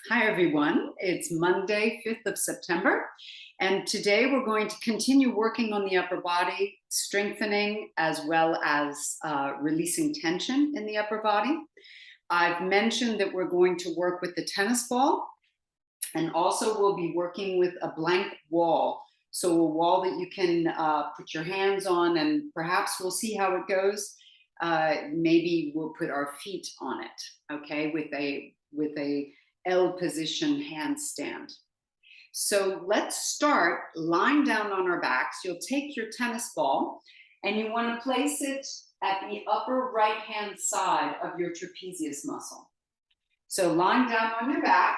Hi, everyone. It's Monday, 5th of September, and today we're going to continue working on the upper body, strengthening as well as releasing tension in the upper body. I've mentioned that we're going to work with the tennis ball, and also we'll be working with a blank wall. So a wall that you can put your hands on, and perhaps we'll see how it goes. Maybe we'll put our feet on it, okay, with a L position handstand. So let's start lying down on our backs. You'll take your tennis ball and you want to place it at the upper right hand side of your trapezius muscle. So lying down on your back,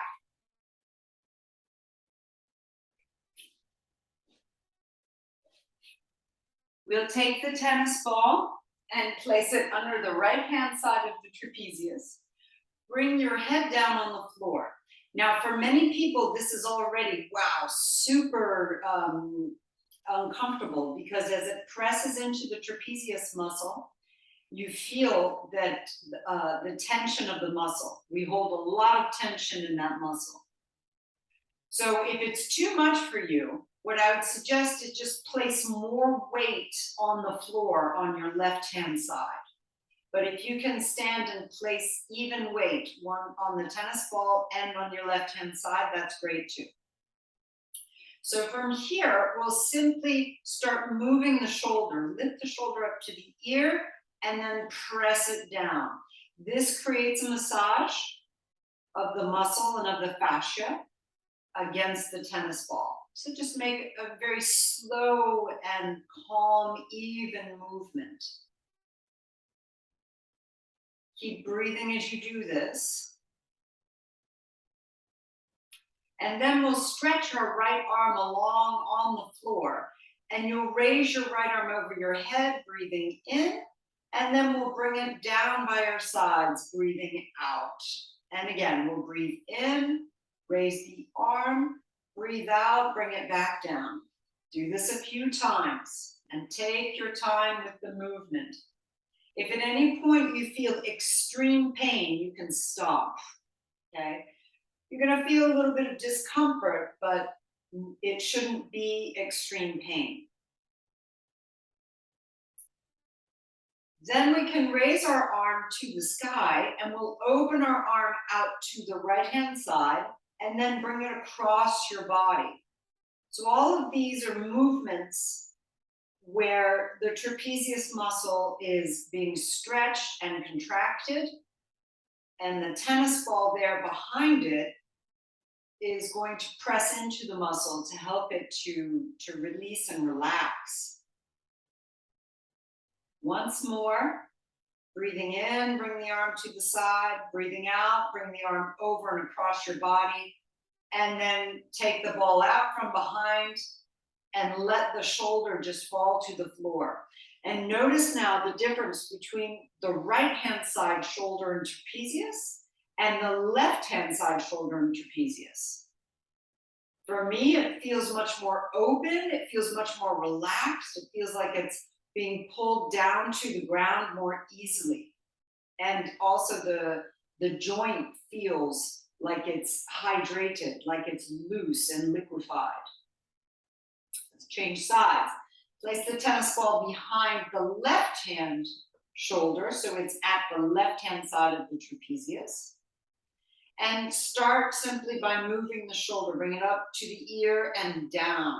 we'll take the tennis ball and place it under the right hand side of the trapezius. Bring your head down on the floor. Now, for many people, this is already, wow, super uncomfortable, because as it presses into the trapezius muscle, you feel that the tension of the muscle. We hold a lot of tension in that muscle. So if it's too much for you, what I would suggest is just place more weight on the floor on your left-hand side. But if you can stand and place even weight, one on the tennis ball and on your left-hand side, that's great too. So from here, we'll simply start moving the shoulder, lift the shoulder up to the ear, and then press it down. This creates a massage of the muscle and of the fascia against the tennis ball. So just make a very slow and calm, even movement. Keep breathing as you do this. And then we'll stretch our right arm along on the floor. And you'll raise your right arm over your head, breathing in. And then we'll bring it down by our sides, breathing out. And again, we'll breathe in, raise the arm, breathe out, bring it back down. Do this a few times and take your time with the movement. If at any point you feel extreme pain, you can stop, okay? You're gonna feel a little bit of discomfort, but it shouldn't be extreme pain. Then we can raise our arm to the sky and we'll open our arm out to the right-hand side and then bring it across your body. So all of these are movements where the trapezius muscle is being stretched and contracted, and the tennis ball there behind it is going to press into the muscle to help it to release and relax. Once more, breathing in, bring the arm to the side, breathing out, bring the arm over and across your body, and then take the ball out from behind and let the shoulder just fall to the floor. And notice now the difference between the right-hand side shoulder and trapezius and the left-hand side shoulder and trapezius. For me, it feels much more open. It feels much more relaxed. It feels like it's being pulled down to the ground more easily. And also the joint feels like it's hydrated, like it's loose and liquefied. Change sides. Place the tennis ball behind the left-hand shoulder, so it's at the left-hand side of the trapezius. And start simply by moving the shoulder. Bring it up to the ear and down.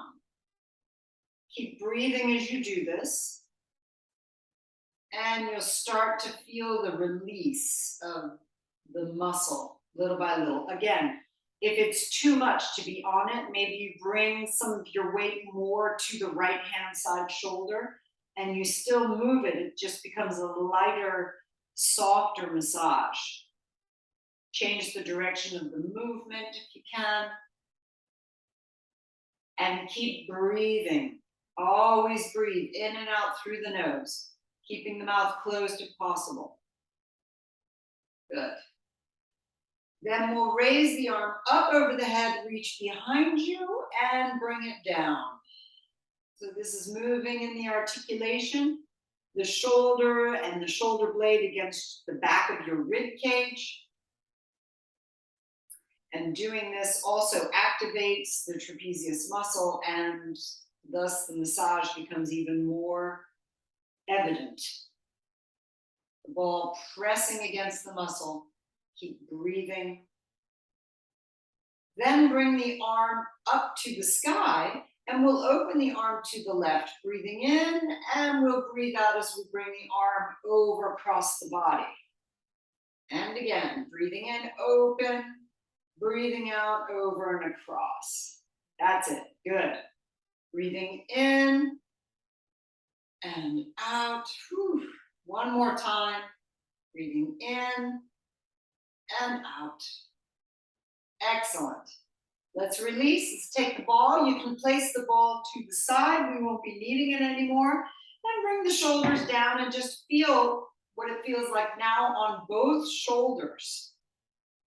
Keep breathing as you do this. And you'll start to feel the release of the muscle little by little. Again, if it's too much to be on it, maybe you bring some of your weight more to the right-hand side shoulder and you still move it. It just becomes a lighter, softer massage. Change the direction of the movement if you can. And keep breathing. Always breathe in and out through the nose, keeping the mouth closed if possible. Good. Then we'll raise the arm up over the head, reach behind you, and bring it down. So this is moving in the articulation, the shoulder and the shoulder blade against the back of your rib cage. And And doing this also activates the trapezius muscle, and thus the massage becomes even more evident. The ball pressing against the muscle. Keep breathing. Then bring the arm up to the sky, and we'll open the arm to the left, breathing in, and we'll breathe out as we bring the arm over across the body. And again, breathing in, open, breathing out, over and across. That's it, good. Breathing in and out. Whew. One more time, breathing in and out. Excellent. Let's release. Let's take the ball. You can place the ball to the side. We won't be needing it anymore. And bring the shoulders down and just feel what it feels like now on both shoulders.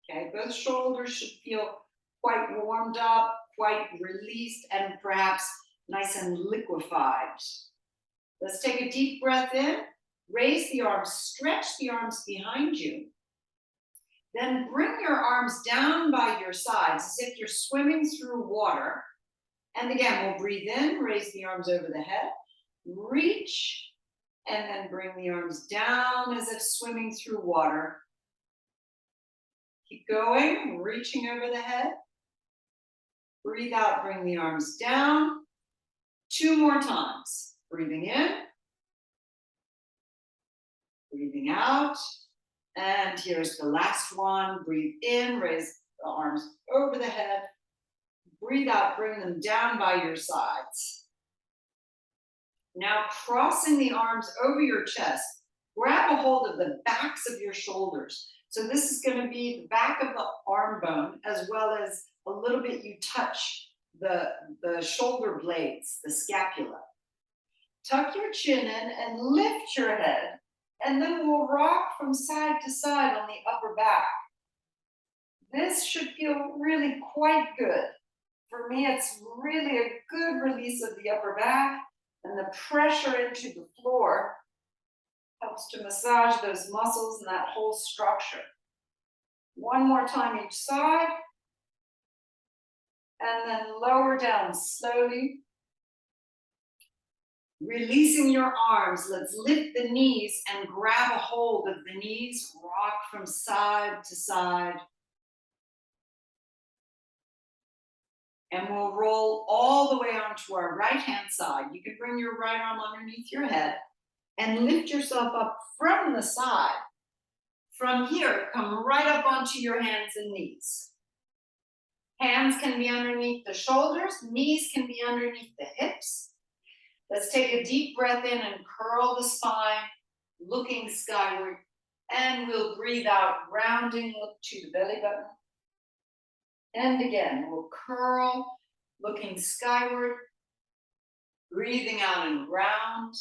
Okay, both shoulders should feel quite warmed up, quite released, and perhaps nice and liquefied. Let's take a deep breath in. Raise the arms, stretch the arms behind you. Then bring your arms down by your sides as if you're swimming through water. And again, we'll breathe in, raise the arms over the head, reach, and then bring the arms down as if swimming through water. Keep going, reaching over the head. Breathe out, bring the arms down. 2 more times. Breathing in, breathing out. And here's the last one. Breathe in, raise the arms over the head. Breathe out, bring them down by your sides. Now crossing the arms over your chest, grab a hold of the backs of your shoulders. So this is going to be the back of the arm bone, as well as a little bit you touch the shoulder blades, the scapula. Tuck your chin in and lift your head. And then we'll rock from side to side on the upper back. This should feel really quite good. For me, it's really a good release of the upper back, and the pressure into the floor helps to massage those muscles and that whole structure. One more time each side, and then lower down slowly. Releasing your arms, let's lift the knees and grab a hold of the knees, rock from side to side. And we'll roll all the way onto our right-hand side. You can bring your right arm underneath your head and lift yourself up from the side. From here, come right up onto your hands and knees. Hands can be underneath the shoulders, knees can be underneath the hips. Let's take a deep breath in and curl the spine, looking skyward. And we'll breathe out, rounding, look to the belly button. And again, we'll curl, looking skyward, breathing out and round.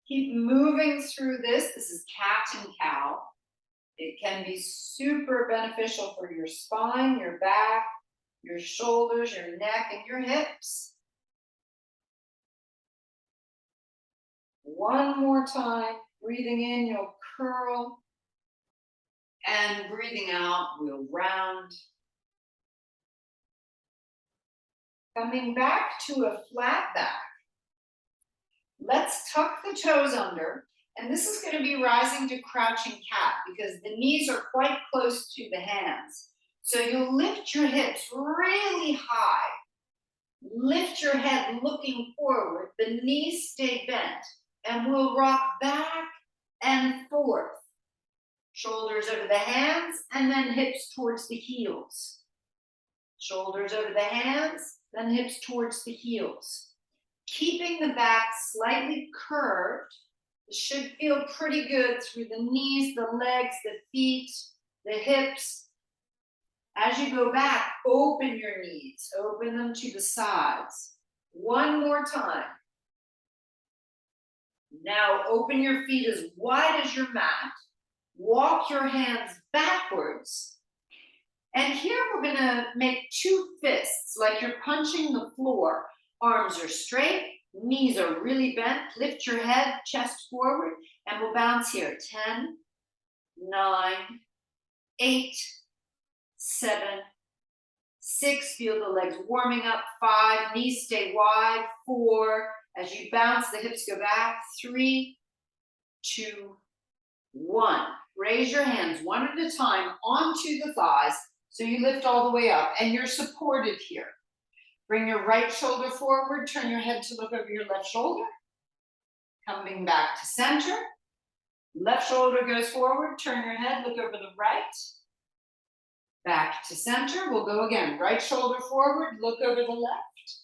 Keep moving through this. This is cat and cow. It can be super beneficial for your spine, your back, your shoulders, your neck, and your hips. One more time. Breathing in, you'll curl. And breathing out, we'll round. Coming back to a flat back. Let's tuck the toes under. And this is going to be rising to crouching cat because the knees are quite close to the hands. So you'll lift your hips really high. Lift your head looking forward. The knees stay bent. And we'll rock back and forth. Shoulders over the hands and then hips towards the heels. Shoulders over the hands, then hips towards the heels. Keeping the back slightly curved. It should feel pretty good through the knees, the legs, the feet, the hips. As you go back, open your knees, open them to the sides. One more time. Now open your feet as wide as your mat. Walk your hands backwards. And here we're going to make 2 fists, like you're punching the floor. Arms are straight, knees are really bent. Lift your head, chest forward, and we'll bounce here. 10, 9, 8, 7, 6, feel the legs warming up. 5, knees stay wide. 4, as you bounce, the hips go back. 3, 2, 1. Raise your hands one at a time onto the thighs so you lift all the way up and you're supported here. Bring your right shoulder forward, turn your head to look over your left shoulder. Coming back to center. Left shoulder goes forward, turn your head, look over the right. Back to center, we'll go again. Right shoulder forward, look over the left.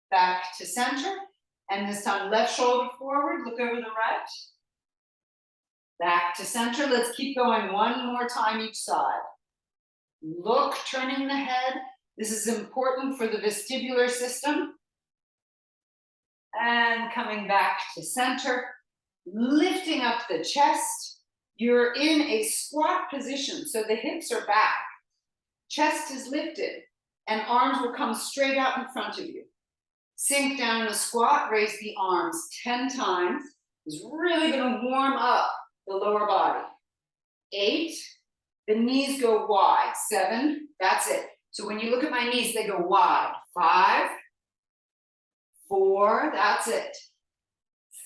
Back to center, and this time left shoulder forward, look over the right. Back to center, let's keep going one more time each side. Look, turning the head. This is important for the vestibular system. And coming back to center, lifting up the chest. You're in a squat position, so the hips are back. Chest is lifted, and arms will come straight out in front of you. Sink down in a squat, raise the arms 10 times. It's really going to warm up the lower body. 8, the knees go wide. 7, that's it. So when you look at my knees, they go wide. 5, 4, that's it.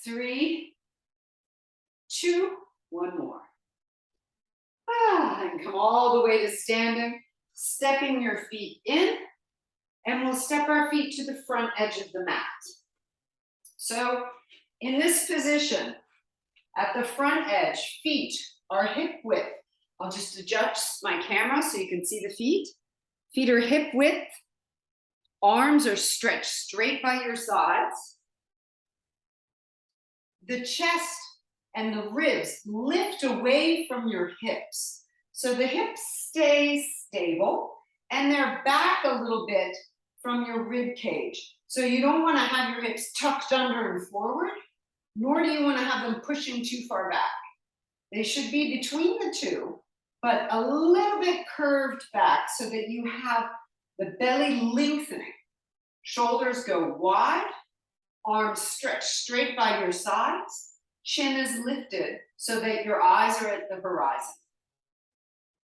3, 2, one more. And come all the way to standing, stepping your feet in, and we'll step our feet to the front edge of the mat. So in this position, at the front edge, feet are hip width. I'll just adjust my camera so you can see the feet. Feet are hip width. Arms are stretched straight by your sides. The chest and the ribs lift away from your hips. So the hips stay stable and they're back a little bit from your rib cage. So you don't want to have your hips tucked under and forward, nor do you want to have them pushing too far back. They should be between the two, but a little bit curved back so that you have the belly lengthening. Shoulders go wide, arms stretch straight by your sides, chin is lifted so that your eyes are at the horizon.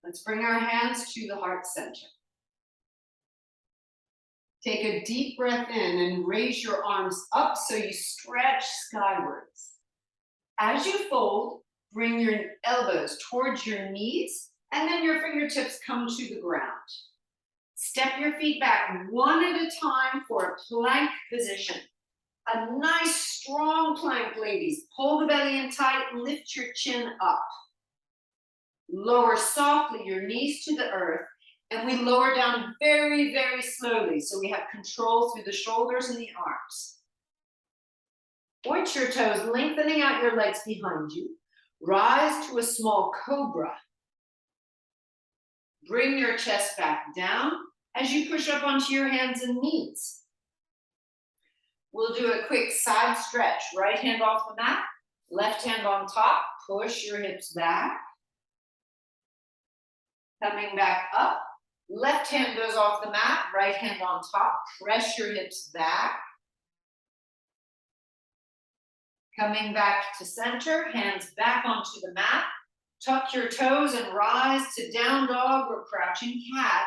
Let's bring our hands to the heart center. Take a deep breath in and raise your arms up so you stretch skywards. As you fold, bring your elbows towards your knees and then your fingertips come to the ground. Step your feet back one at a time for a plank position. A nice strong plank, ladies. Pull the belly in tight, lift your chin up. Lower softly your knees to the earth, and we lower down very, very slowly so we have control through the shoulders and the arms. Point your toes, lengthening out your legs behind you. Rise to a small cobra. Bring your chest back down as you push up onto your hands and knees. We'll do a quick side stretch. Right hand off the mat, left hand on top. Push your hips back. Coming back up. Left hand goes off the mat, right hand on top. Press your hips back. Coming back to center, hands back onto the mat. Tuck your toes and rise to down dog or crouching cat.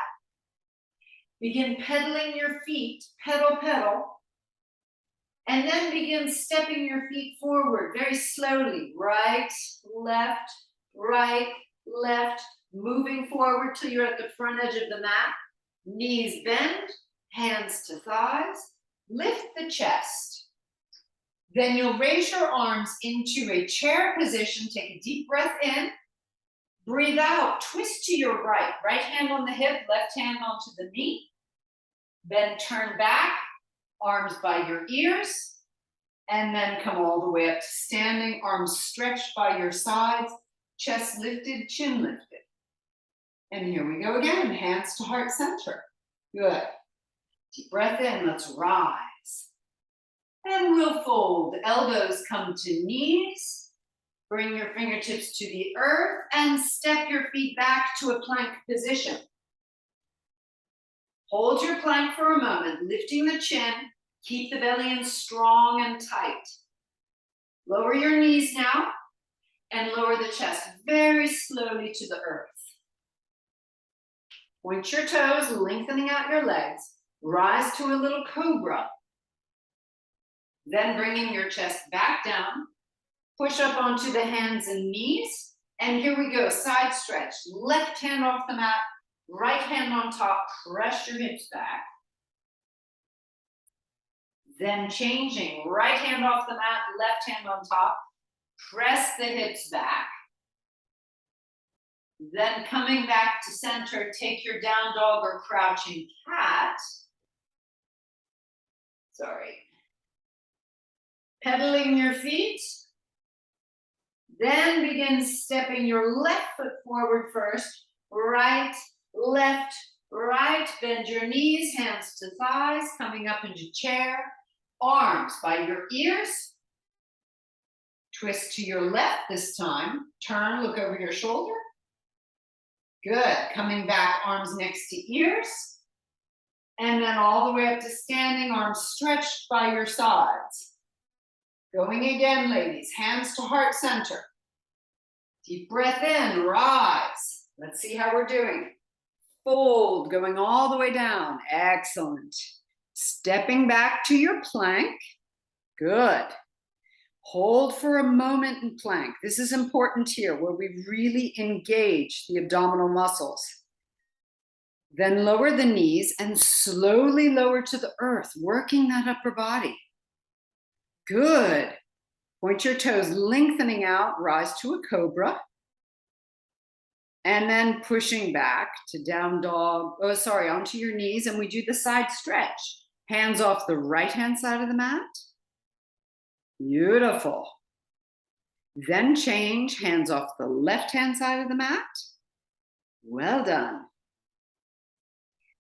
Begin pedaling your feet, pedal, pedal. And then begin stepping your feet forward very slowly. Right, left, moving forward till you're at the front edge of the mat. Knees bend, hands to thighs. Lift the chest. Then you'll raise your arms into a chair position. Take a deep breath in. Breathe out. Twist to your right. Right hand on the hip, left hand onto the knee. Then turn back. Arms by your ears, and then come all the way up to standing, arms stretched by your sides, chest lifted, chin lifted. And here we go again, hands to heart center. Good. Deep breath in, let's rise. And we'll fold, elbows come to knees, bring your fingertips to the earth, and step your feet back to a plank position. Hold your plank for a moment, lifting the chin. Keep the belly in strong and tight. Lower your knees now and lower the chest very slowly to the earth. Point your toes, lengthening out your legs. Rise to a little cobra. Then bringing your chest back down. Push up onto the hands and knees. And here we go, side stretch. Left hand off the mat, right hand on top. Press your hips back. Then changing, right hand off the mat, left hand on top. Press the hips back. Then coming back to center, take your down dog or crouching cat. Sorry. Pedaling your feet. Then begin stepping your left foot forward first. Right, left, right. Bend your knees, hands to thighs, coming up into chair. Arms by your ears. Twist to your left this time. Turn, look over your shoulder. Good. Coming back, arms next to ears. And then all the way up to standing, arms stretched by your sides. Going again, ladies. Hands to heart center. Deep breath in, rise. Let's see how we're doing. Fold, going all the way down. Excellent. Stepping back to your plank. Good. Hold for a moment in plank. This is important here where we really engage the abdominal muscles. Then lower the knees and slowly lower to the earth, working that upper body. Good. Point your toes, lengthening out, rise to a cobra. And then pushing back to down dog, onto your knees. And we do the side stretch. Hands off the right-hand side of the mat. Beautiful. Then change, hands off the left-hand side of the mat. Well done.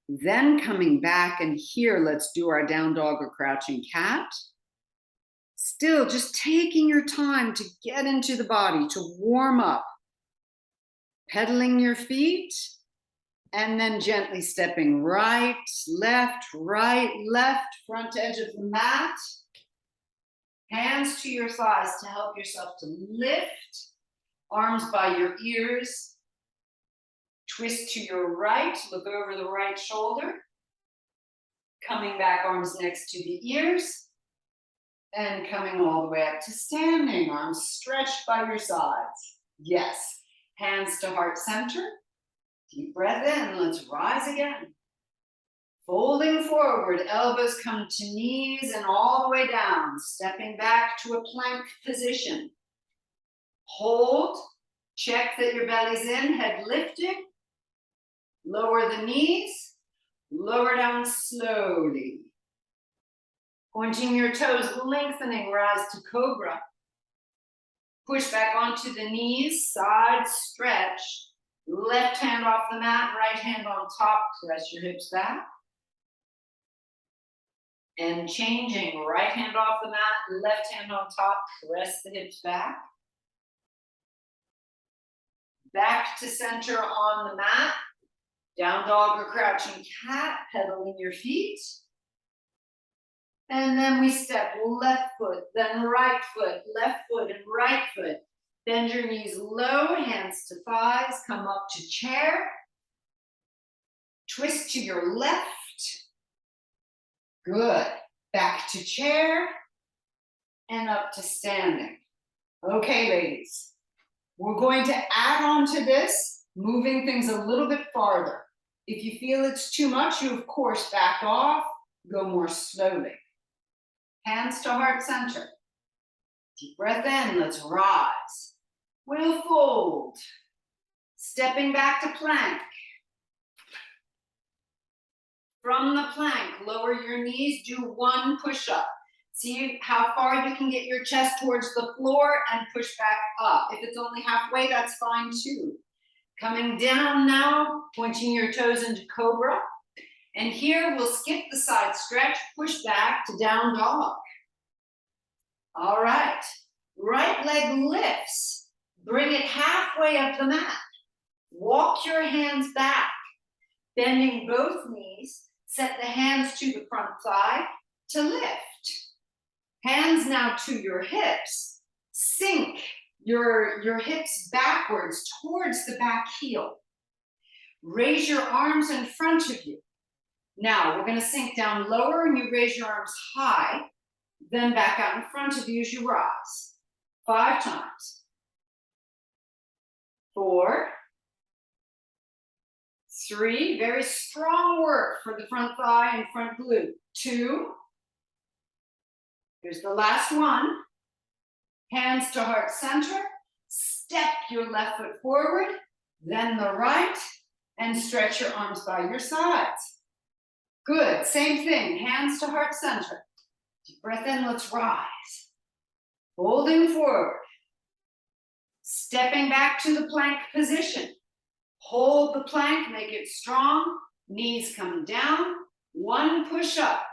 Then coming back, and here, let's do our down dog or crouching cat. Still just taking your time to get into the body, to warm up. Pedaling your feet, and then gently stepping right, left, front edge of the mat. Hands to your thighs to help yourself to lift. Arms by your ears. Twist to your right, look over the right shoulder. Coming back, arms next to the ears. And coming all the way up to standing, arms stretched by your sides. Yes. Hands to heart center. Deep breath in. Let's rise again. Folding forward, elbows come to knees and all the way down. Stepping back to a plank position. Hold. Check that your belly's in, head lifted. Lower the knees. Lower down slowly. Pointing your toes, lengthening, rise to cobra. Push back onto the knees, side stretch. Left hand off the mat, right hand on top. Press your hips back. And changing, right hand off the mat, left hand on top. Press the hips back. Back to center on the mat. Down dog or crouching cat, pedaling your feet. And then we step left foot, then right foot, left foot and right foot. Bend your knees low, hands to thighs, come up to chair. Twist to your left. Good. Back to chair and up to standing. Okay, ladies, we're going to add on to this, moving things a little bit farther. If you feel it's too much, you of course back off, go more slowly. Hands to heart center. Deep breath in, let's rise. We'll fold. Stepping back to plank. From the plank, lower your knees, do one push-up. See how far you can get your chest towards the floor and push back up. If it's only halfway, that's fine too. Coming down now, pointing your toes into cobra. And here we'll skip the side stretch, push back to down dog. All right, right leg lifts. Bring it halfway up the mat. Walk your hands back, bending both knees. Set the hands to the front thigh to lift. Hands now to your hips. Sink your hips backwards towards the back heel. Raise your arms in front of you. Now we're going to sink down lower and you raise your arms high, then back out in front of you as you rise. 5 times. 4, 3, very strong work for the front thigh and front glute. 2, here's the last one. Hands to heart center. Step your left foot forward, then the right, and stretch your arms by your sides. Good, same thing, hands to heart center. Deep breath in, let's rise. Folding forward. Stepping back to the plank position. Hold the plank, make it strong. Knees come down. 1 push up.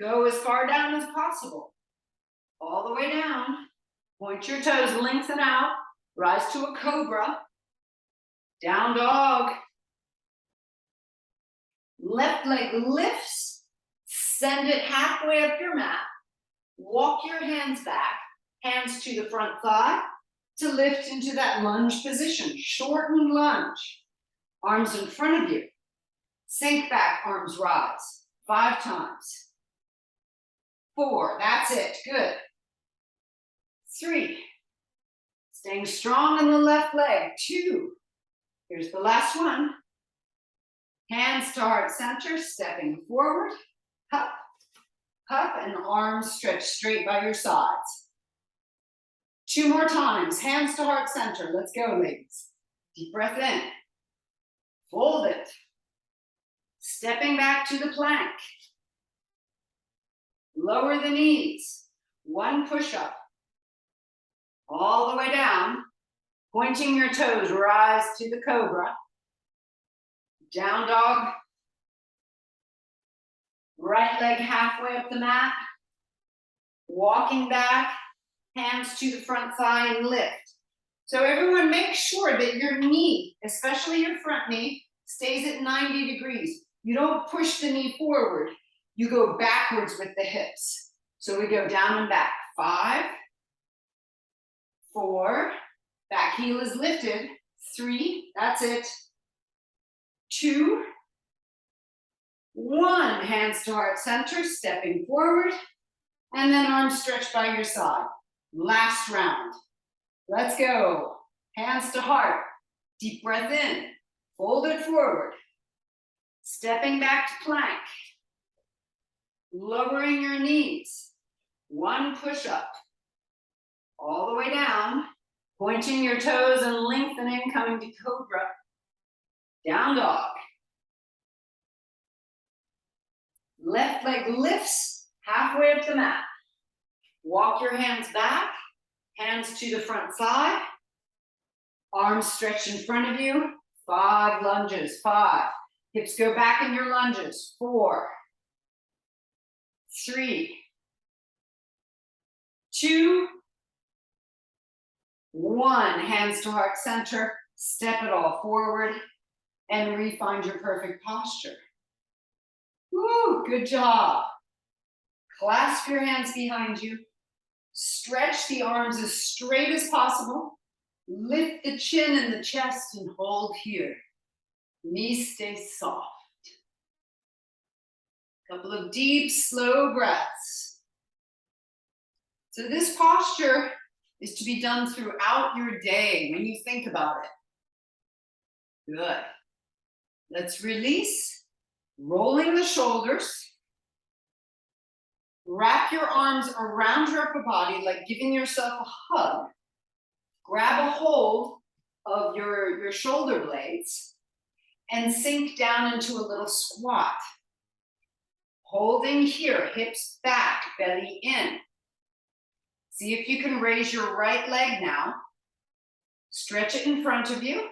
Go as far down as possible. All the way down. Point your toes, lengthen out. Rise to a cobra. Down dog. Left leg lifts. Send it halfway up your mat. Walk your hands back. Hands to the front thigh to lift into that lunge position. Shortened lunge. Arms in front of you. Sink back, arms rise. 5 times. 4, that's it, good. 3, staying strong in the left leg. 2, here's the last one. Hands to heart center, stepping forward. Up, up, and arms stretch straight by your sides. 2 more times, hands to heart center. Let's go, ladies. Deep breath in. Fold it. Stepping back to the plank. Lower the knees. 1 push-up. All the way down. Pointing your toes, rise to the cobra. Down dog. Right leg halfway up the mat. Walking back. Hands to the front thigh and lift. So everyone make sure that your knee, especially your front knee, stays at 90 degrees. You don't push the knee forward. You go backwards with the hips. So we go down and back. 5, 4, back heel is lifted. 3, that's it. 2, 1, hands to heart center, stepping forward, and then arms stretched by your side. Last round. Let's go. Hands to heart. Deep breath in. Fold it forward. Stepping back to plank. Lowering your knees. 1 push up. All the way down. Pointing your toes and lengthening, coming to cobra. Down dog. Left leg lifts halfway up the mat. Walk your hands back, hands to the front thigh, arms stretched in front of you. 5 lunges, 5. Hips go back in your lunges. 4, 3, 2, 1. Hands to heart center, step it all forward, and re-find your perfect posture. Woo, good job. Clasp your hands behind you. Stretch the arms as straight as possible. Lift the chin and the chest and hold here. Knees stay soft. Couple of deep, slow breaths. So this posture is to be done throughout your day when you think about it. Good. Let's release, rolling the shoulders. Wrap your arms around your upper body like giving yourself a hug. Grab a hold of your shoulder blades and sink down into a little squat. Holding here, hips back, belly in. See if you can raise your right leg now. Stretch it in front of you.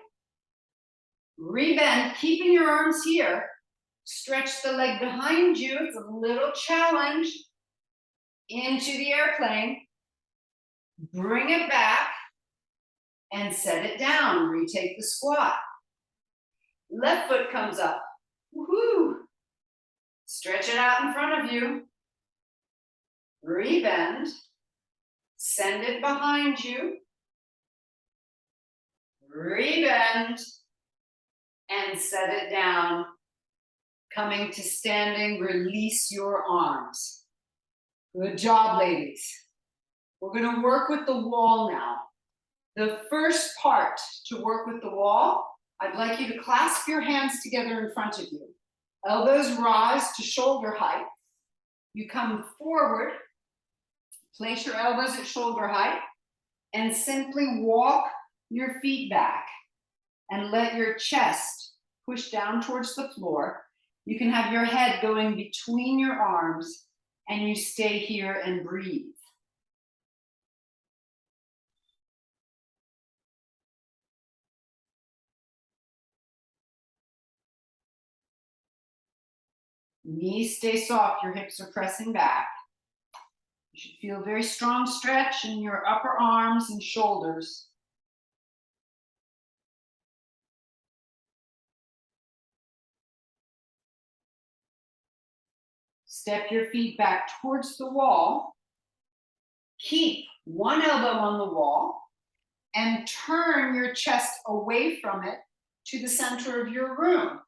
Rebend, keeping your arms here. Stretch the leg behind you. It's a little challenge. Into the airplane. Bring it back and set it down. Retake the squat. Left foot comes up. Woohoo! Stretch it out in front of you. Rebend. Send it behind you. Rebend. and set it down. Coming to standing, release your arms. Good job, ladies. We're going to work with the wall now. The first part to work with the wall, I'd like you to clasp your hands together in front of you. Elbows rise to shoulder height. You come forward, place your elbows at shoulder height, and simply walk your feet back and let your chest push down towards the floor. You can have your head going between your arms, and you stay here and breathe. Knees stay soft, your hips are pressing back. You should feel a very strong stretch in your upper arms and shoulders. Step your feet back towards the wall. Keep one elbow on the wall and turn your chest away from it to the center of your room.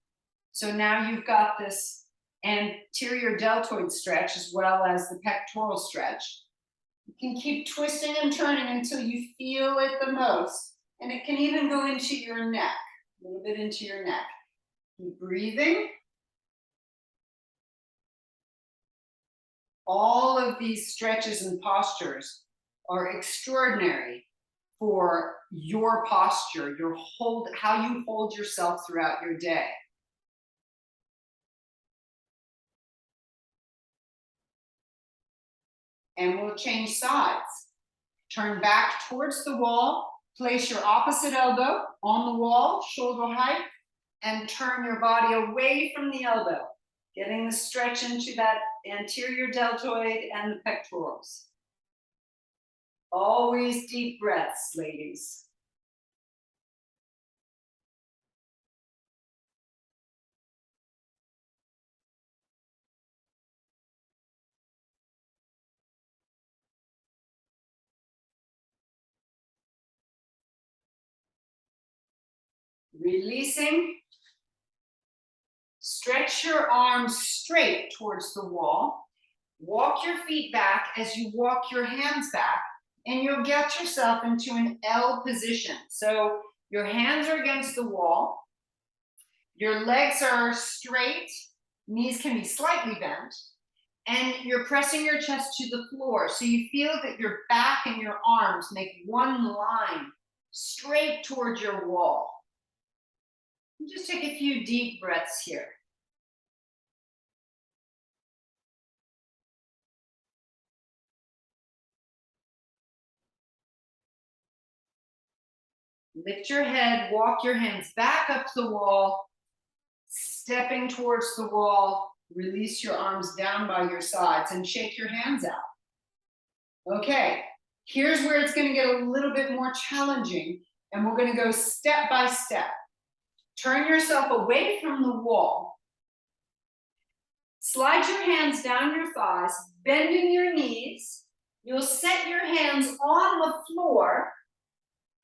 So now you've got this anterior deltoid stretch as well as the pectoral stretch. You can keep twisting and turning until you feel it the most. And it can even go into your neck, a little bit into your neck. Keep breathing. All of these stretches and postures are extraordinary for your posture, how you hold yourself throughout your day. And we'll change sides. Turn back towards the wall, place your opposite elbow on the wall, shoulder height, and turn your body away from the elbow, getting the stretch into that anterior deltoid and the pectorals. Always deep breaths, ladies. Releasing. Stretch your arms straight towards the wall. Walk your feet back as you walk your hands back, and you'll get yourself into an L position. So your hands are against the wall. Your legs are straight. Knees can be slightly bent. And you're pressing your chest to the floor. So you feel that your back and your arms make one line straight towards your wall. Just take a few deep breaths here. Lift your head, walk your hands back up the wall, stepping towards the wall, release your arms down by your sides and shake your hands out. Okay, here's where it's going to get a little bit more challenging, and we're going to go step by step. Turn yourself away from the wall. Slide your hands down your thighs, bending your knees. You'll set your hands on the floor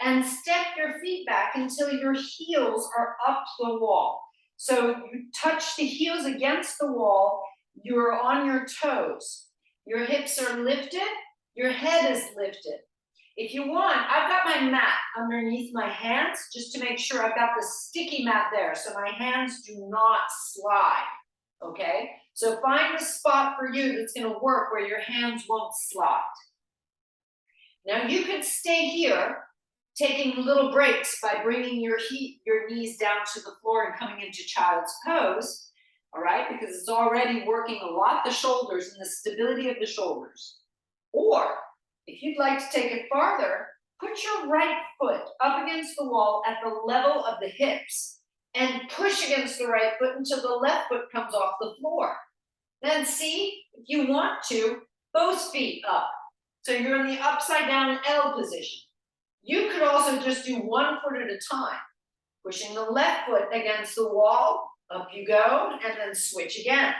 and step your feet back until your heels are up the wall. So you touch the heels against the wall, you're on your toes. Your hips are lifted, your head is lifted. If you want, I've got my mat underneath my hands just to make sure I've got the sticky mat there so my hands do not slide, okay? So find a spot for you that's gonna work where your hands won't slide. Now you could stay here, taking little breaks by bringing your knees down to the floor and coming into child's pose, all right? Because it's already working a lot the shoulders and the stability of the shoulders. Or if you'd like to take it farther, put your right foot up against the wall at the level of the hips and push against the right foot until the left foot comes off the floor. Then see, if you want to, both feet up. So you're in the upside down L position. You could also just do one foot at a time, pushing the left foot against the wall, up you go, and then switch again.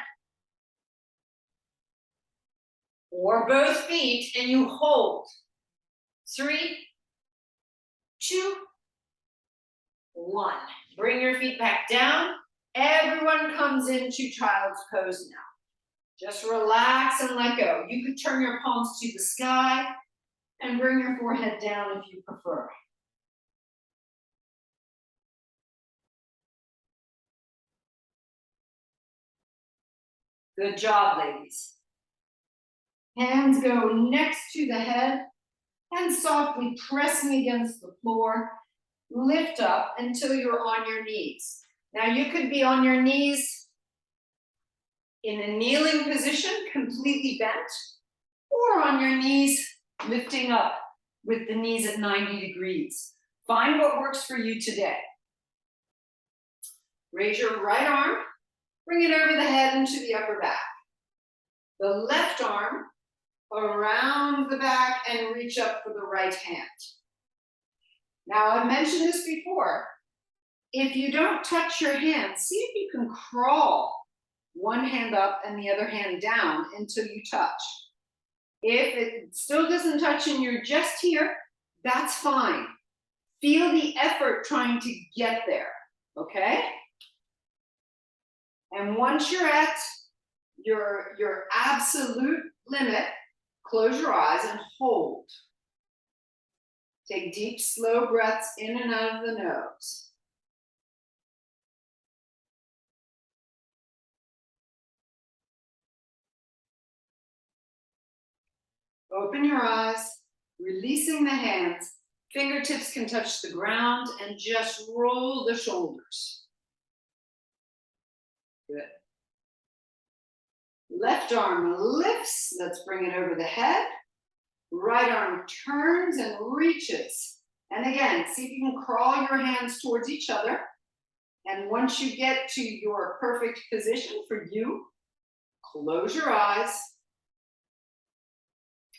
Or both feet, and you hold. 3, 2, 1. Bring your feet back down. Everyone comes into child's pose now. Just relax and let go. You could turn your palms to the sky and bring your forehead down if you prefer. Good job, ladies. Hands go next to the head and softly pressing against the floor. Lift up until you're on your knees. Now you could be on your knees in a kneeling position, completely bent, or on your knees, lifting up with the knees at 90 degrees. Find what works for you today. Raise your right arm, bring it over the head into the upper back. The left arm around the back and reach up for the right hand. Now, I've mentioned this before. If you don't touch your hands, see if you can crawl one hand up and the other hand down until you touch. If it still doesn't touch and you're just here, that's fine. Feel the effort trying to get there, okay? And once you're at your absolute limit, close your eyes and hold. Take deep, slow breaths in and out of the nose. Open your eyes, releasing the hands. Fingertips can touch the ground and just roll the shoulders. Good. Left arm lifts. Let's bring it over the head. Right arm turns and reaches. And again, see if you can crawl your hands towards each other. And once you get to your perfect position for you, close your eyes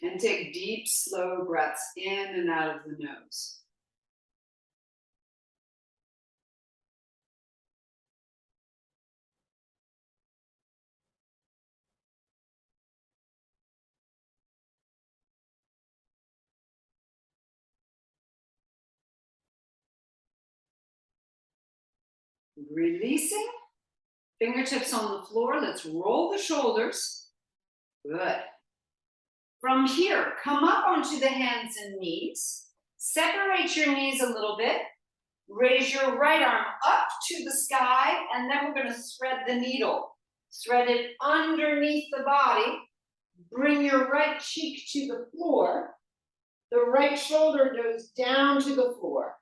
and take deep, slow breaths in and out of the nose. Releasing, fingertips on the floor. Let's roll the shoulders. Good. From here, come up onto the hands and knees. Separate your knees a little bit. Raise your right arm up to the sky, and then we're going to thread the needle. Thread it underneath the body. Bring your right cheek to the floor. The right shoulder goes down to the floor.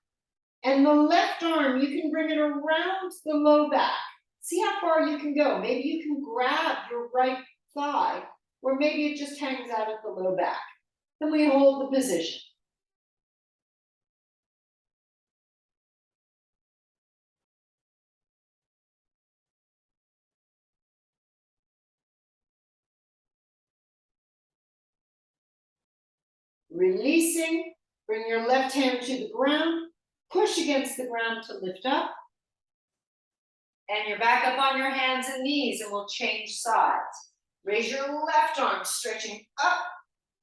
And the left arm, you can bring it around the low back. See how far you can go. Maybe you can grab your right thigh, or maybe it just hangs out at the low back. Then we hold the position. Releasing, bring your left hand to the ground, push against the ground to lift up. And you're back up on your hands and knees, and we'll change sides. Raise your left arm, stretching up,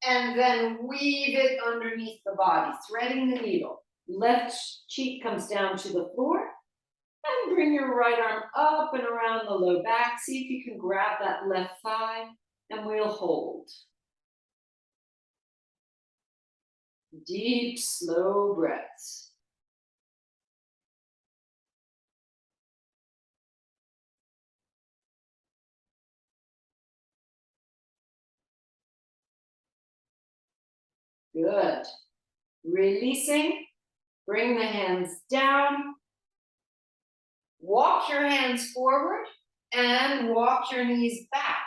and then weave it underneath the body, threading the needle. Left cheek comes down to the floor, and bring your right arm up and around the low back. See if you can grab that left thigh, and we'll hold. Deep, slow breaths. Good. Releasing, bring the hands down. Walk your hands forward and walk your knees back.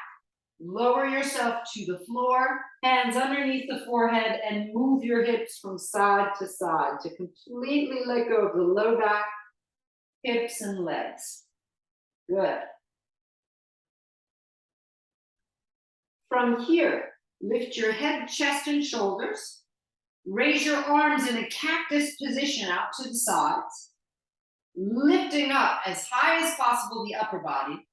Lower yourself to the floor, hands underneath the forehead, and move your hips from side to side to completely let go of the low back, hips, and legs. Good. From here, lift your head, chest, and shoulders. Raise your arms in a cactus position out to the sides, lifting up as high as possible the upper body.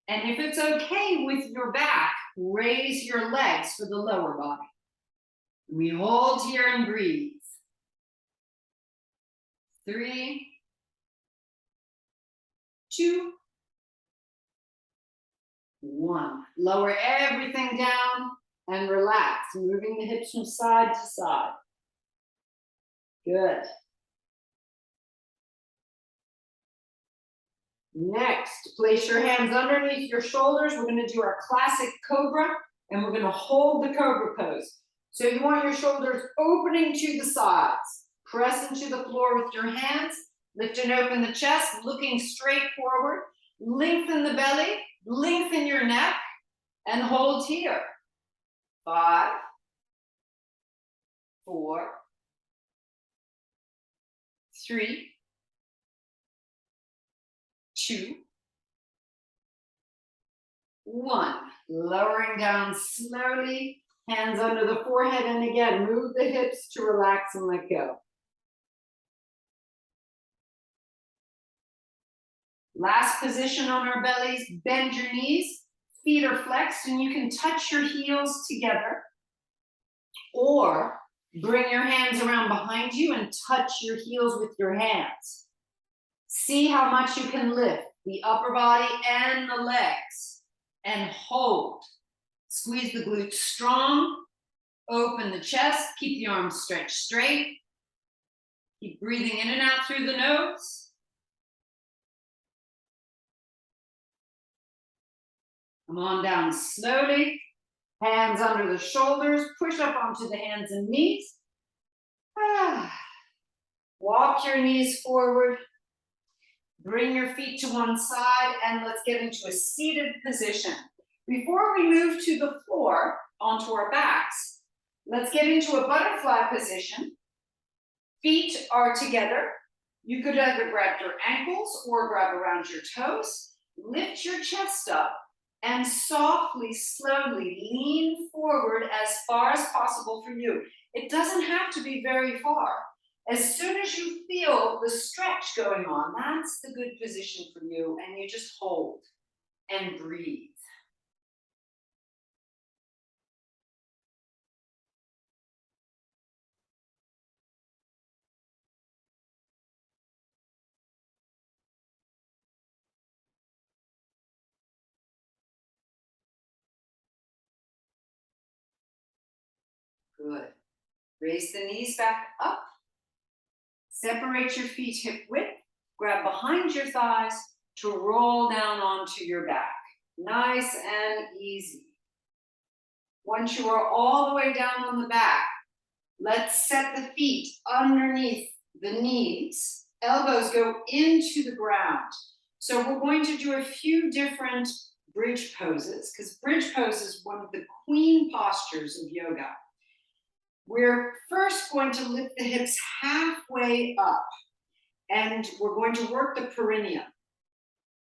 And if it's okay with your back, raise your legs for the lower body. We hold here and breathe. 3, 2, 1. Lower everything down and relax, moving the hips from side to side. Good. Next, place your hands underneath your shoulders. We're going to do our classic Cobra, and we're going to hold the Cobra pose. So you want your shoulders opening to the sides. Press into the floor with your hands. Lift and open the chest, looking straight forward. Lengthen the belly, lengthen your neck, and hold here. 5, 4, 3, 2, 1. Lowering down slowly, hands under the forehead, and again, move the hips to relax and let go. Last position on our bellies, bend your knees, feet are flexed, and you can touch your heels together, or bring your hands around behind you and touch your heels with your hands. See how much you can lift the upper body and the legs, and hold. Squeeze the glutes strong, open the chest, keep the arms stretched straight. Keep breathing in and out through the nose. Come on down slowly. Hands under the shoulders. Push up onto the hands and knees. Walk your knees forward. Bring your feet to one side, and let's get into a seated position. Before we move to the floor, onto our backs, let's get into a butterfly position. Feet are together. You could either grab your ankles or grab around your toes. Lift your chest up and softly, slowly lean forward as far as possible for you. It doesn't have to be very far. As soon as you feel the stretch going on, that's the good position for you, and you just hold and breathe. Good. Raise the knees back up. Separate your feet hip width. Grab behind your thighs to roll down onto your back. Nice and easy. Once you are all the way down on the back, let's set the feet underneath the knees. Elbows go into the ground. So we're going to do a few different bridge poses, because bridge pose is one of the queen postures of yoga. We're first going to lift the hips halfway up, and we're going to work the perineum.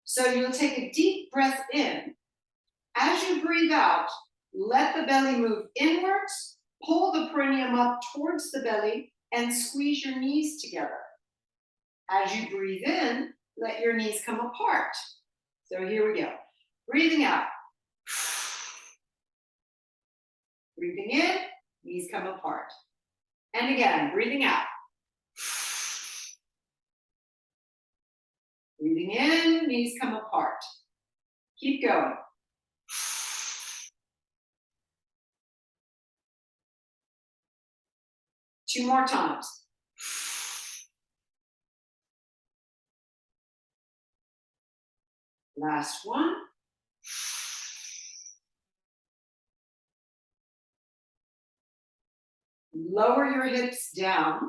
So you'll take a deep breath in. As you breathe out, let the belly move inwards, pull the perineum up towards the belly, and squeeze your knees together. As you breathe in, let your knees come apart. So here we go. Breathing out. Breathing in, knees come apart. And again, breathing out. Breathing in, knees come apart. Keep going. Two more times. Last one. Lower your hips down.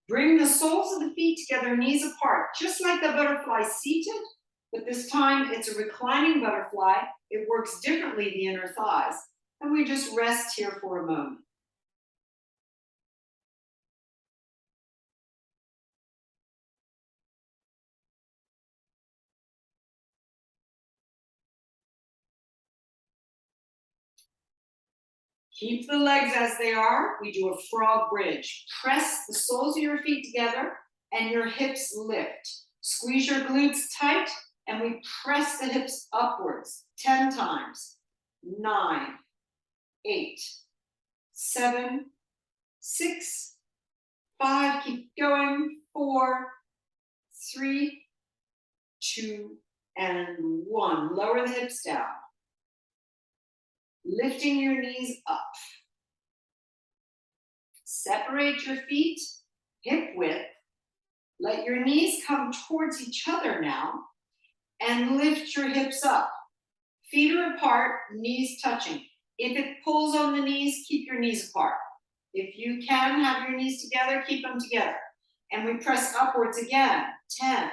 Bring the soles of the feet together, knees apart, just like the butterfly seated, but this time it's a reclining butterfly. It works differently, the inner thighs, and we just rest here for a moment. Keep the legs as they are. We do a frog bridge. Press the soles of your feet together and your hips lift. Squeeze your glutes tight, and we press the hips upwards 10 times. 9, 8, 7, 6, 5, keep going. 4, 3, 2, and 1. Lower the hips down. Lifting your knees up. Separate your feet, hip width. Let your knees come towards each other now, and lift your hips up. Feet are apart, knees touching. If it pulls on the knees, keep your knees apart. If you can have your knees together, keep them together. And we press upwards again. 10,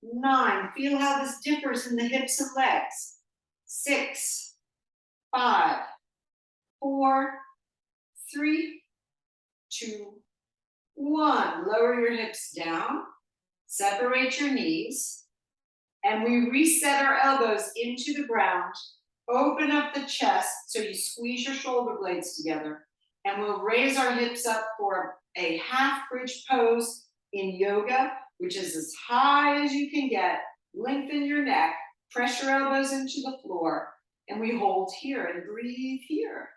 9. Feel how this differs in the hips and legs. 6, 5, 4, 3, 2, 1. Lower your hips down. Separate your knees. And we reset our elbows into the ground. Open up the chest so you squeeze your shoulder blades together. And we'll raise our hips up for a half bridge pose in yoga, which is as high as you can get. Lengthen your neck, press your elbows into the floor, and we hold here and breathe here.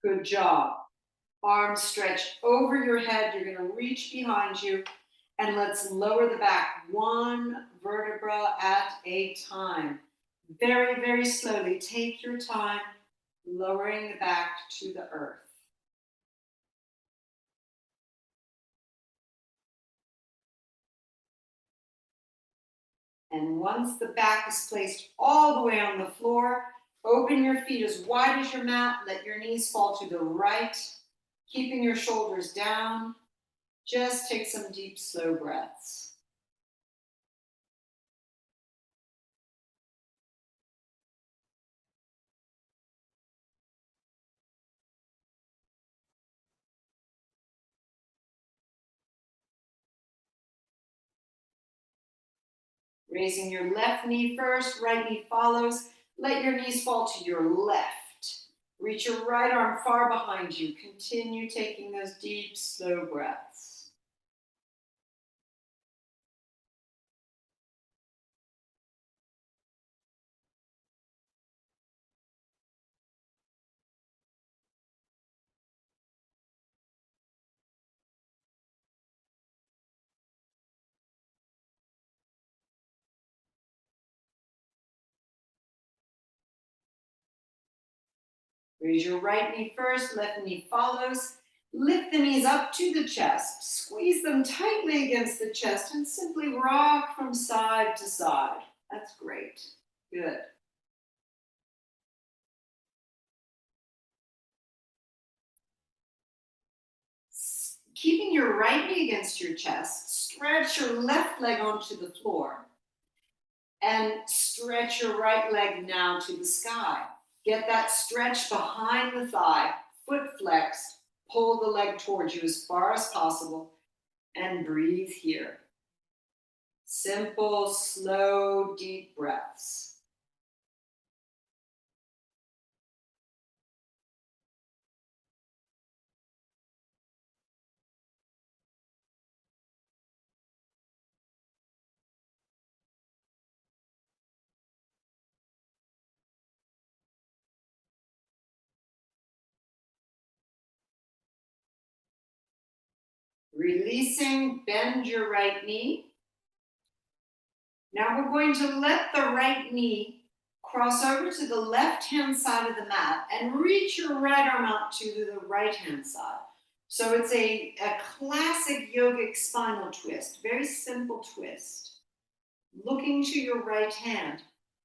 Good job. Arms stretch over your head. You're going to reach behind you. And let's lower the back one vertebra at a time. Very, very slowly. Take your time lowering the back to the earth. And once the back is placed all the way on the floor, open your feet as wide as your mat. Let your knees fall to the right, keeping your shoulders down. Just take some deep, slow breaths. Raising your left knee first, right knee follows. Let your knees fall to your left. Reach your right arm far behind you. Continue taking those deep, slow breaths. Raise your right knee first, left knee follows. Lift the knees up to the chest. Squeeze them tightly against the chest and simply rock from side to side. That's great. Good. Keeping your right knee against your chest, stretch your left leg onto the floor and stretch your right leg now to the sky. Get that stretch behind the thigh, foot flexed, pull the leg towards you as far as possible, and breathe here. Simple, slow, deep breaths. Releasing, bend your right knee. Now we're going to let the right knee cross over to the left-hand side of the mat and reach your right arm out to the right-hand side. So it's a classic yogic spinal twist, very simple twist. Looking to your right hand,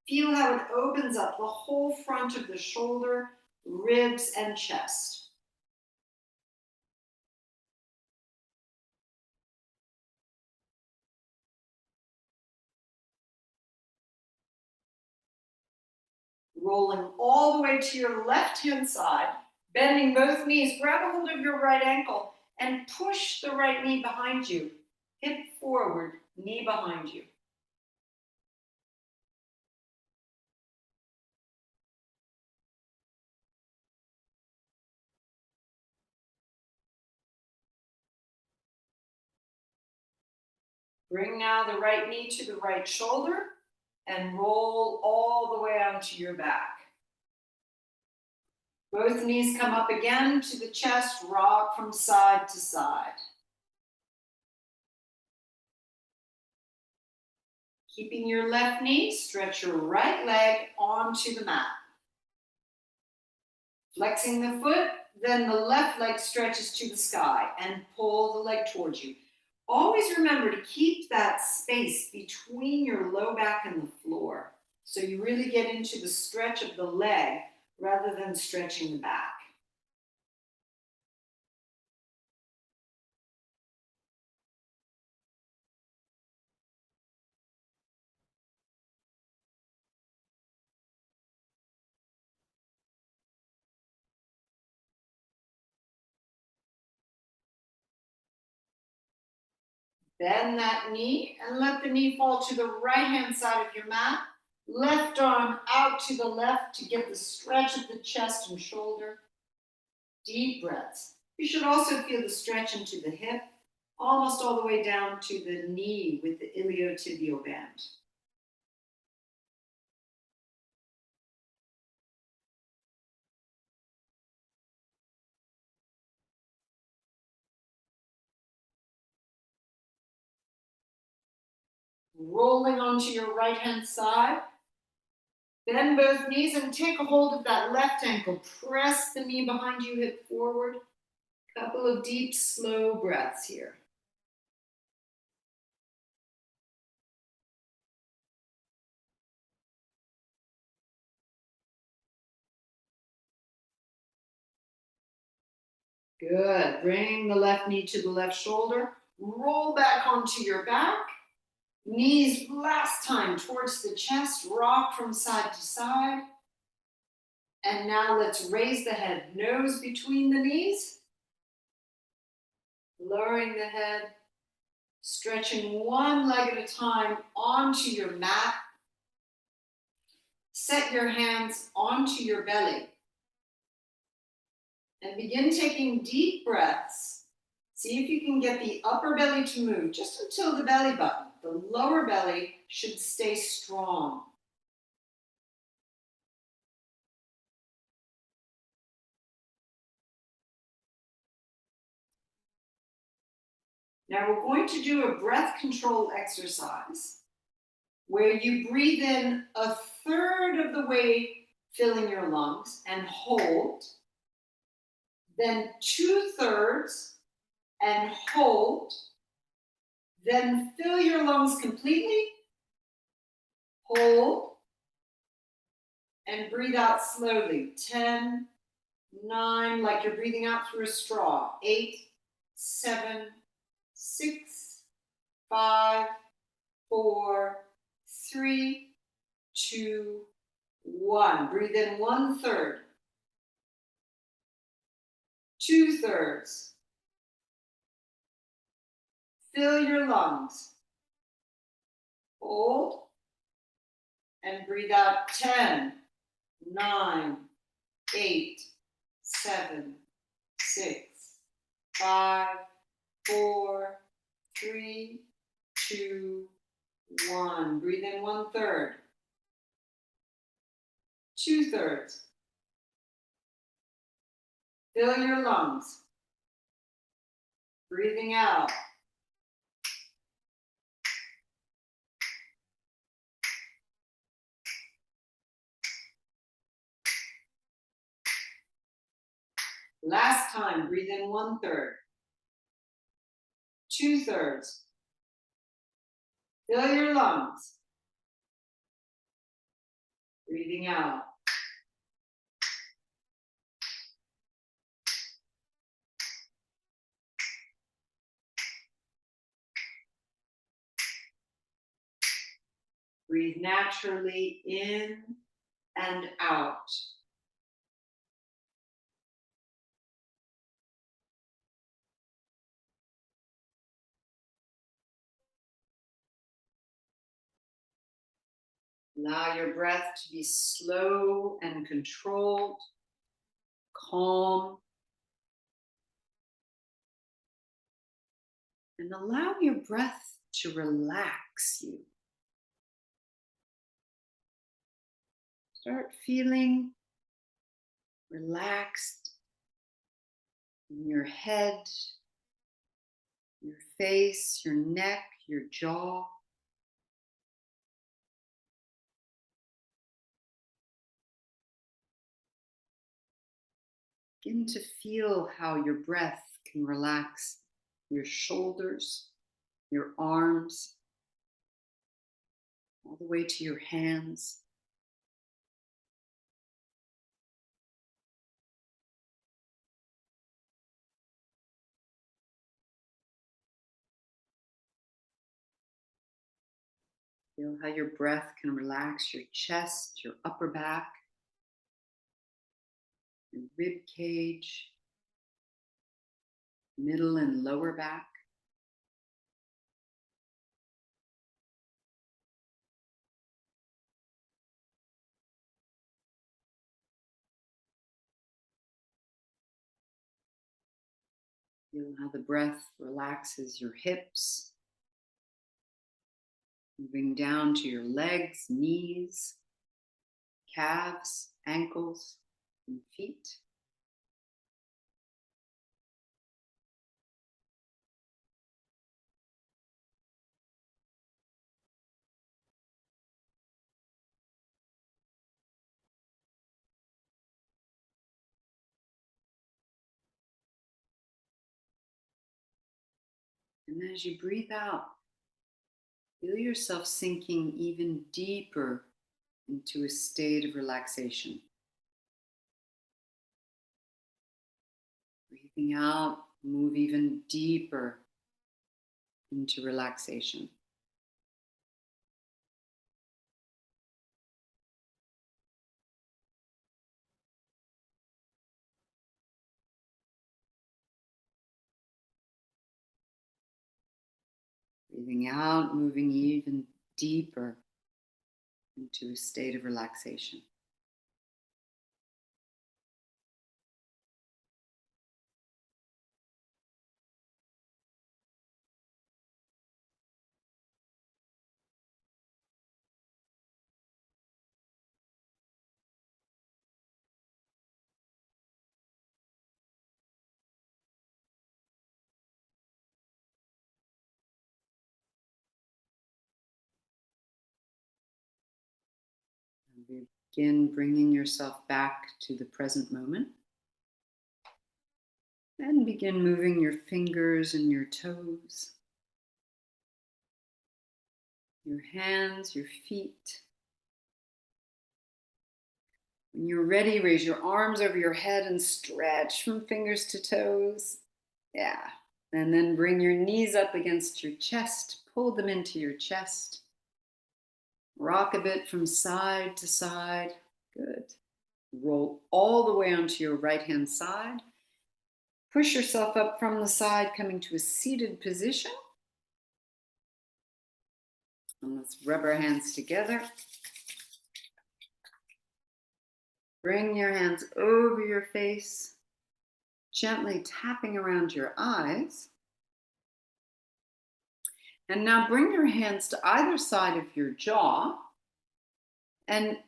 feel how it opens up the whole front of the shoulder, ribs, and chest. Rolling all the way to your left-hand side, bending both knees, grab a hold of your right ankle and push the right knee behind you. Hip forward, knee behind you. Bring now the right knee to the right shoulder and roll all the way onto your back. Both knees come up again to the chest, rock from side to side. Keeping your left knee, stretch your right leg onto the mat. Flexing the foot, then the left leg stretches to the sky and pull the leg towards you. Always remember to keep that space between your low back and the floor, so you really get into the stretch of the leg rather than stretching the back. Bend that knee and let the knee fall to the right-hand side of your mat. Left arm out to the left to get the stretch of the chest and shoulder. Deep breaths. You should also feel the stretch into the hip, almost all the way down to the knee with the iliotibial band. Rolling onto your right-hand side. Bend both knees and take a hold of that left ankle. Press the knee behind you, hip forward. Couple of deep, slow breaths here. Good. Bring the left knee to the left shoulder. Roll back onto your back. Knees last time towards the chest. Rock from side to side. And now let's raise the head. Nose between the knees. Lowering the head. Stretching one leg at a time onto your mat. Set your hands onto your belly. And begin taking deep breaths. See if you can get the upper belly to move just until the belly button. The lower belly should stay strong. Now we're going to do a breath control exercise where you breathe in a third of the way, filling your lungs, and hold. Then 2/3 and hold. Then fill your lungs completely, hold, and breathe out slowly. 10, 9, like you're breathing out through a straw. 8, 7, 6, 5, 4, 3, 2, 1. Breathe in 1/3, 2/3. Fill your lungs. Hold. And breathe out 10, 9, 8, 7, 6, 5, 4, 3, 2, 1. Breathe in 1/3, 2/3. Fill your lungs. Breathing out. Last time, breathe in 1/3, 2/3. Fill your lungs. Breathing out. Breathe naturally in and out. Allow your breath to be slow and controlled, calm. And allow your breath to relax you. Start feeling relaxed in your head, your face, your neck, your jaw. Begin to feel how your breath can relax your shoulders, your arms, all the way to your hands. Feel how your breath can relax your chest, your upper back, your rib cage, middle and lower back. Feel how the breath relaxes your hips, moving down to your legs, knees, calves, ankles, and feet. And as you breathe out, feel yourself sinking even deeper into a state of relaxation. Breathing out, move even deeper into relaxation. Breathing out, moving even deeper into a state of relaxation. And begin bringing yourself back to the present moment. And begin moving your fingers and your toes, your hands, your feet. When you're ready, raise your arms over your head and stretch from fingers to toes. Yeah. And then bring your knees up against your chest. Pull them into your chest. Rock a bit from side to side. Good. Roll all the way onto your right hand side. Push yourself up from the side, coming to a seated position. And let's rub our hands together. Bring your hands over your face, gently tapping around your eyes. And now bring your hands to either side of your jaw and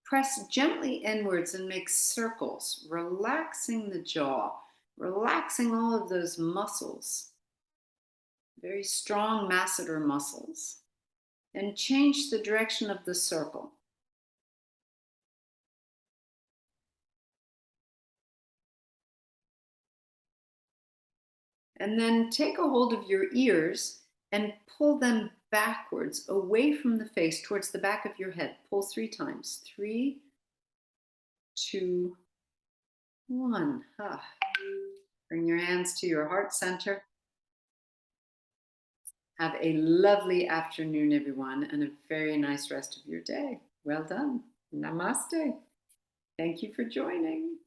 press gently inwards and make circles, relaxing the jaw, relaxing all of those muscles, very strong masseter muscles, and change the direction of the circle. And then take a hold of your ears and pull them backwards away from the face towards the back of your head. Pull 3 times. 3, 2, 1. Bring your hands to your heart center. Have a lovely afternoon, everyone, and a very nice rest of your day. Well done. Namaste. Thank you for joining.